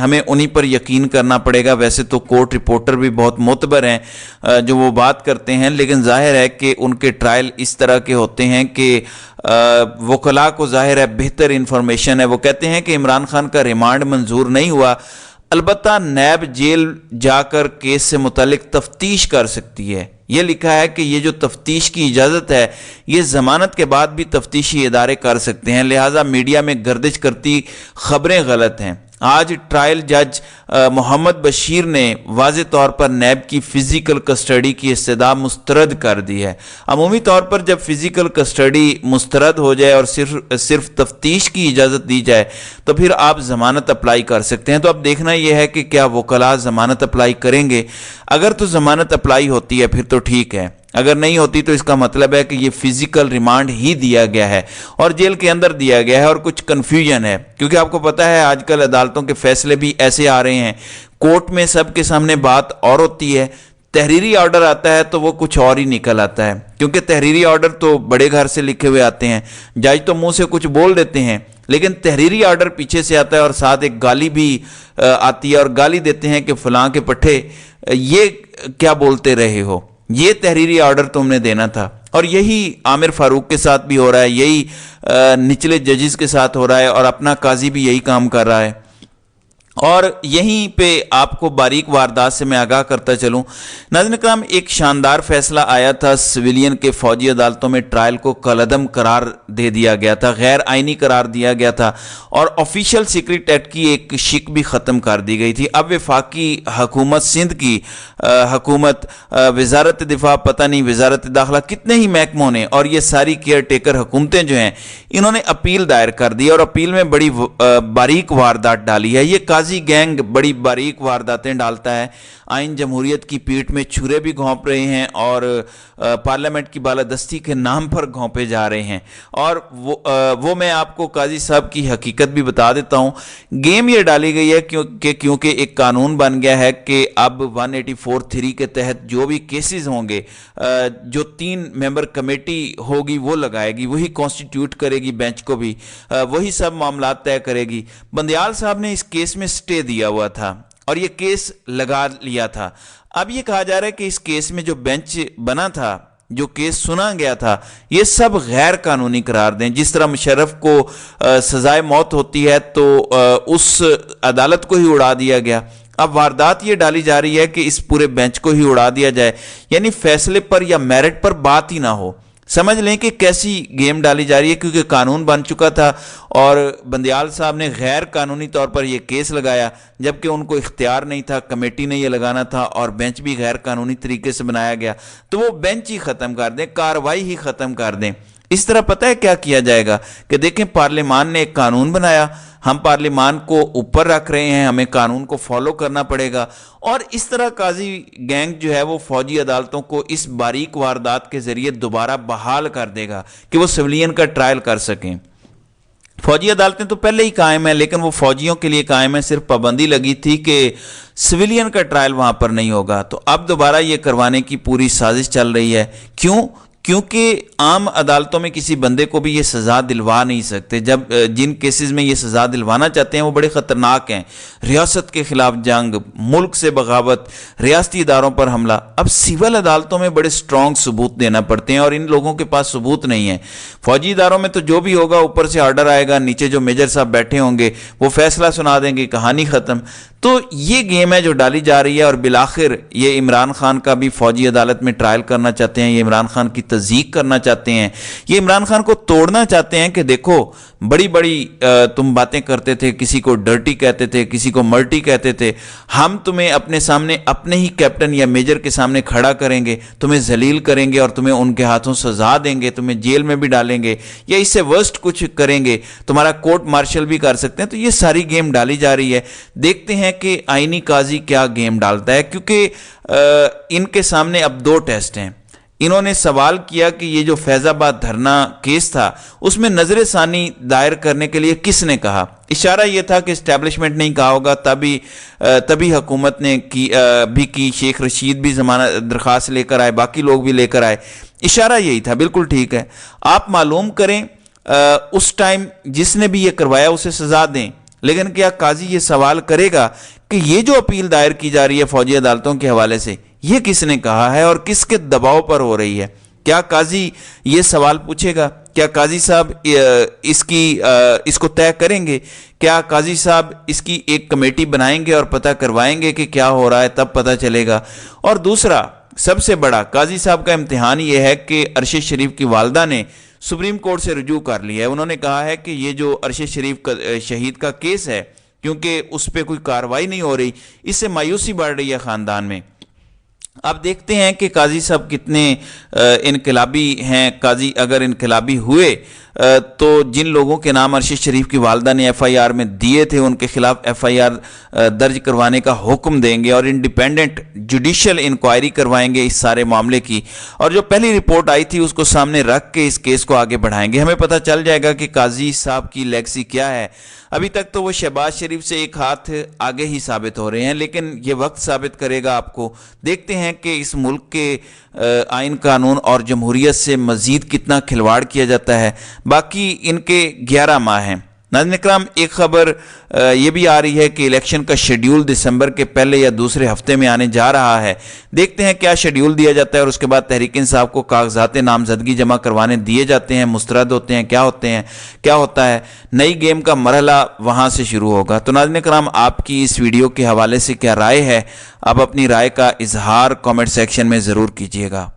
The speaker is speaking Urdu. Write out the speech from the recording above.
ہمیں انہی پر یقین کرنا پڑے گا. ویسے تو کورٹ رپورٹر بھی بہت معتبر ہیں جو وہ بات کرتے ہیں، لیکن ظاہر ہے کہ ان کے ٹرائل اس طرح کے ہوتے ہیں کہ وکلاء کو ظاہر ہے بہتر انفارمیشن ہے. وہ کہتے ہیں کہ عمران خان کا ریمانڈ منظور نہیں ہوا، البتہ نیب جیل جا کر کیس سے متعلق تفتیش کر سکتی ہے. یہ لکھا ہے کہ یہ جو تفتیش کی اجازت ہے یہ ضمانت کے بعد بھی تفتیشی ادارے کر سکتے ہیں، لہٰذا میڈیا میں گردش کرتی خبریں غلط ہیں. آج ٹرائل جج محمد بشیر نے واضح طور پر نیب کی فزیکل کسٹڈی کی استدعا مسترد کر دی ہے. عمومی طور پر جب فزیکل کسٹڈی مسترد ہو جائے اور صرف تفتیش کی اجازت دی جائے تو پھر آپ ضمانت اپلائی کر سکتے ہیں. تو اب دیکھنا یہ ہے کہ کیا وکلاء ضمانت اپلائی کریں گے. اگر تو ضمانت اپلائی ہوتی ہے پھر تو ٹھیک ہے، اگر نہیں ہوتی تو اس کا مطلب ہے کہ یہ فزیکل ریمانڈ ہی دیا گیا ہے اور جیل کے اندر دیا گیا ہے اور کچھ کنفیوژن ہے. کیونکہ آپ کو پتا ہے آج کل عدالتوں کے فیصلے بھی ایسے آ رہے ہیں، کورٹ میں سب کے سامنے بات اور ہوتی ہے، تحریری آرڈر آتا ہے تو وہ کچھ اور ہی نکل آتا ہے. کیونکہ تحریری آرڈر تو بڑے گھر سے لکھے ہوئے آتے ہیں، جج تو منہ سے کچھ بول دیتے ہیں، لیکن تحریری آرڈر پیچھے سے آتا ہے اور ساتھ ایک گالی بھی آتی ہے اور گالی دیتے ہیں کہ فلاں کے پٹھے یہ کیا بولتے رہے ہو، یہ تحریری آرڈر تم نے دینا تھا. اور یہی عامر فاروق کے ساتھ بھی ہو رہا ہے، یہی نچلے ججز کے ساتھ ہو رہا ہے اور اپنا قاضی بھی یہی کام کر رہا ہے. اور یہیں پہ آپ کو باریک واردات سے میں آگاہ کرتا چلوں. ناظرین کرام، ایک شاندار فیصلہ آیا تھا، سویلین کے فوجی عدالتوں میں ٹرائل کو کالعدم قرار دے دیا گیا تھا، غیر آئینی قرار دیا گیا تھا اور آفیشل سیکرٹ ایکٹ کی ایک شک بھی ختم کر دی گئی تھی. اب وفاقی حکومت سندھ کی حکومت، وزارت دفاع، پتہ نہیں وزارت داخلہ، کتنے ہی محکموں نے اور یہ ساری کیئر ٹیکر حکومتیں جو ہیں انہوں نے اپیل دائر کر دی اور اپیل میں بڑی باریک واردات ڈالی ہے. یہ قاضی گینگ بڑی باریک وارداتیں ڈالتا ہے، آئین جمہوریت کی پیٹھ میں چھرے بھی گھونپ رہے ہیں اور پارلیمنٹ کی بالادستی کے نام پر گھونپے جا رہے ہیں. اور وہ میں آپ کو قاضی صاحب کی حقیقت بھی بتا دیتا ہوں. گیم یہ ڈالی گئی ہے کیونکہ ایک قانون بن گیا ہے کہ اب 184(3) کے تحت جو بھی کیسز ہوں گے، جو 3 ممبر کمیٹی ہوگی وہ لگائے گی، وہی کانسٹیٹیوٹ کرے گی، بینچ کو بھی وہی سب معاملات طے کرے گی. بندیال صاحب نے اس کیس میں سٹے دیا ہوا تھا اور یہ کیس لگا لیا تھا. اب یہ کہا جا رہا ہے کہ اس کیس میں جو بینچ بنا تھا، جو کیس سنا گیا تھا، یہ سب غیر قانونی قرار دیں. جس طرح مشرف کو سزائے موت ہوتی ہے تو اس عدالت کو ہی اڑا دیا گیا، اب واردات یہ ڈالی جا رہی ہے کہ اس پورے بینچ کو ہی اڑا دیا جائے، یعنی فیصلے پر یا میرٹ پر بات ہی نہ ہو. سمجھ لیں کہ کیسی گیم ڈالی جا رہی ہے، کیونکہ قانون بن چکا تھا اور بندیال صاحب نے غیر قانونی طور پر یہ کیس لگایا، جبکہ ان کو اختیار نہیں تھا، کمیٹی نے یہ لگانا تھا اور بینچ بھی غیر قانونی طریقے سے بنایا گیا. تو وہ بینچ ہی ختم کر دیں، کارروائی ہی ختم کر دیں. اس طرح پتہ ہے کیا کیا جائے گا کہ دیکھیں پارلیمان نے ایک قانون بنایا، ہم پارلیمان کو اوپر رکھ رہے ہیں، ہمیں قانون کو فالو کرنا پڑے گا. اور اس طرح قاضی گینگ جو ہے وہ فوجی عدالتوں کو اس باریک واردات کے ذریعے دوبارہ بحال کر دے گا کہ وہ سویلین کا ٹرائل کر سکیں. فوجی عدالتیں تو پہلے ہی قائم ہیں، لیکن وہ فوجیوں کے لیے قائم ہے، صرف پابندی لگی تھی کہ سویلین کا ٹرائل وہاں پر نہیں ہوگا. تو اب دوبارہ یہ کروانے کی پوری سازش چل رہی ہے. کیونکہ عام عدالتوں میں کسی بندے کو بھی یہ سزا دلوا نہیں سکتے. جن کیسز میں یہ سزا دلوانا چاہتے ہیں وہ بڑے خطرناک ہیں، ریاست کے خلاف جنگ، ملک سے بغاوت، ریاستی اداروں پر حملہ. اب سول عدالتوں میں بڑے سٹرونگ ثبوت دینا پڑتے ہیں اور ان لوگوں کے پاس ثبوت نہیں ہے. فوجی اداروں میں تو جو بھی ہوگا اوپر سے آرڈر آئے گا، نیچے جو میجر صاحب بیٹھے ہوں گے وہ فیصلہ سنا دیں گے، کہانی ختم. تو یہ گیم ہے جو ڈالی جا رہی ہے اور بالآخر یہ عمران خان کا بھی فوجی عدالت میں ٹرائل کرنا چاہتے ہیں، یہ عمران خان کی تضییق کرنا چاہتے ہیں، یہ عمران خان کو توڑنا چاہتے ہیں کہ دیکھو بڑی بڑی تم باتیں کرتے تھے، کسی کو ڈرٹی کہتے تھے، کسی کو مرٹی کہتے تھے، ہم تمہیں اپنے سامنے اپنے ہی کیپٹن یا میجر کے سامنے کھڑا کریں گے، تمہیں ذلیل کریں گے اور تمہیں ان کے ہاتھوں سزا دیں گے، تمہیں جیل میں بھی ڈالیں گے یا اس سے ورسٹ کچھ کریں گے، تمہارا کورٹ مارشل بھی کر سکتے ہیں. تو یہ ساری گیم ڈالی جا رہی ہے. دیکھتے ہیں کہ آئینی قاضی کیا گیم ڈالتا ہے، کیونکہ ان کے سامنے اب 2 ٹیسٹ ہیں. انہوں نے سوال کیا کہ یہ جو فیض آباد دھرنا کیس تھا اس میں نظر ثانی دائر کرنے کے لیے کس نے کہا. اشارہ یہ تھا کہ اسٹیبلشمنٹ نہیں کہا ہوگا، تبھی حکومت نے کی، شیخ رشید بھی درخواست لے کر آئے، باقی لوگ بھی لے کر آئے. اشارہ یہی تھا. بالکل ٹھیک ہے. آپ معلوم کریں اس ٹائم جس نے بھی یہ کروایا اسے سزا دیں. لیکن کیا قاضی یہ سوال کرے گا کہ یہ جو اپیل دائر کی جا رہی ہے فوجی عدالتوں کے حوالے سے یہ کس نے کہا ہے اور کس کے دباؤ پر ہو رہی ہے؟ کیا قاضی یہ سوال پوچھے گا؟ کیا قاضی صاحب اس کو طے کریں گے؟ کیا قاضی صاحب اس کی ایک کمیٹی بنائیں گے اور پتہ کروائیں گے کہ کیا ہو رہا ہے؟ تب پتہ چلے گا۔ اور دوسرا سب سے بڑا قاضی صاحب کا امتحان یہ ہے کہ ارشد شریف کی والدہ نے سپریم کورٹ سے رجوع کر لیا ہے۔ انہوں نے کہا ہے کہ یہ جو ارشد شریف شہید کا کیس ہے، کیونکہ اس پہ کوئی کارروائی نہیں ہو رہی، اس سے مایوسی بڑھ رہی ہے خاندان میں۔ اب دیکھتے ہیں کہ قاضی صاحب کتنے انقلابی ہیں۔ قاضی اگر انقلابی ہوئے تو جن لوگوں کے نام ارشد شریف کی والدہ نے ایف آئی آر میں دیے تھے ان کے خلاف ایف آئی آر درج کروانے کا حکم دیں گے اور انڈیپینڈنٹ جوڈیشل انکوائری کروائیں گے اس سارے معاملے کی، اور جو پہلی رپورٹ آئی تھی اس کو سامنے رکھ کے اس کیس کو آگے بڑھائیں گے۔ ہمیں پتہ چل جائے گا کہ قاضی صاحب کی لیگسی کیا ہے۔ ابھی تک تو وہ شہباز شریف سے ایک ہاتھ آگے ہی ثابت ہو رہے ہیں، لیکن یہ وقت ثابت کرے گا آپ کو۔ دیکھتے ہیں کہ اس ملک کے آئین قانون اور جمہوریت سے مزید کتنا کھلواڑ کیا جاتا ہے۔ باقی ان کے 11 ماہ ہیں۔ ناظرین اکرام، ایک خبر یہ بھی آ رہی ہے کہ الیکشن کا شیڈیول دسمبر کے پہلے یا دوسرے ہفتے میں آنے جا رہا ہے۔ دیکھتے ہیں کیا شیڈیول دیا جاتا ہے اور اس کے بعد تحریک انصاف کو کاغذات نامزدگی جمع کروانے دیے جاتے ہیں، مسترد ہوتے ہیں، کیا ہوتا ہے۔ نئی گیم کا مرحلہ وہاں سے شروع ہوگا۔ تو ناظرین اکرام، آپ کی اس ویڈیو کے حوالے سے کیا رائے ہے؟ آپ اپنی رائے کا اظہار کامنٹ سیکشن میں ضرور کیجیے گا۔